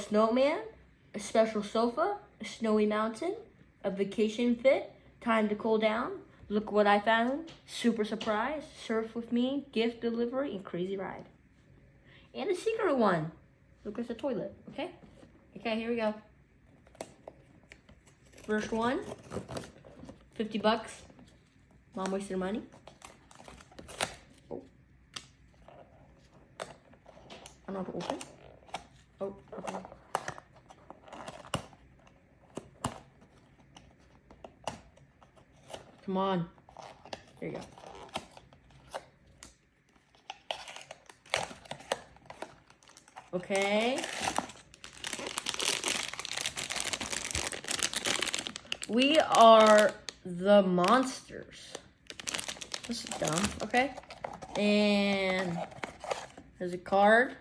snowman, a special sofa, a snowy mountain, a vacation fit, time to cool down, look what I found, super surprise, surf with me, gift delivery, and crazy ride. And a secret one. Look at the toilet, okay? Okay, here we go. First one, $50. Mom wasted money. Oh. I don't know how to open. Oh, okay. Come on. There you go. Okay. We are the monsters. This is dumb, okay? And there's a card.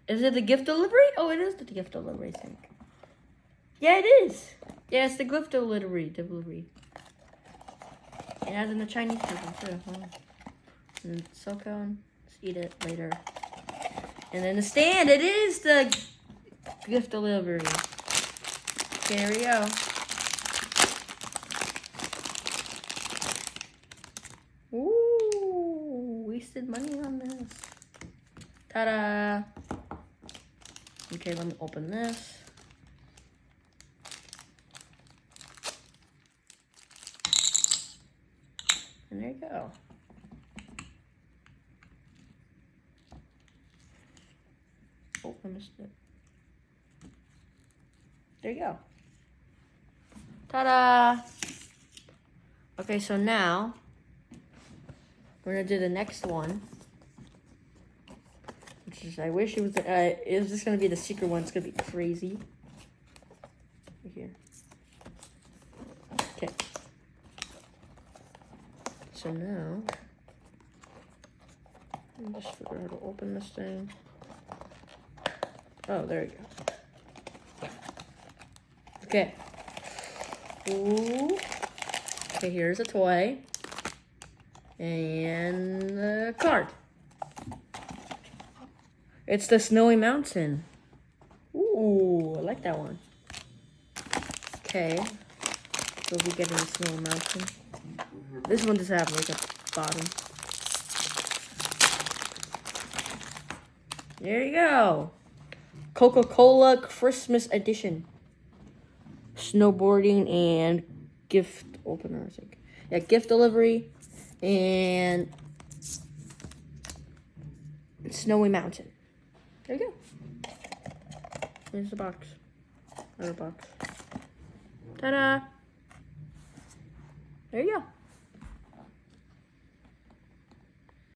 Is it the gift delivery? Oh, it is the gift delivery, I think. Yeah, it is. Yeah, it's the gift delivery. It has in the Chinese version too. Huh? And it's so good. Let's eat it later. And then the stand, it is the gift delivery. Okay, here we go. Ooh, wasted money on this. Ta-da! Okay, let me open this. And there you go. Oh, I missed it. There you go. Ta-da! Okay, so now we're gonna do the next one, which is, I wish it was just gonna be the secret one. It's gonna be crazy. Right here. Okay. So now, let me just figure out how to open this thing. Oh, there you go. Okay. Ooh. Okay, here's a toy. And the card. It's the snowy mountain. Ooh, I like that one. Okay. So we get in the snowy mountain. This one does have like a bottom. There you go. CocaCola Christmas edition. Snowboarding and gift opener, I think. Yeah, gift delivery and snowy mountain. There you go. Here's the box. Another box. Ta-da! There you go.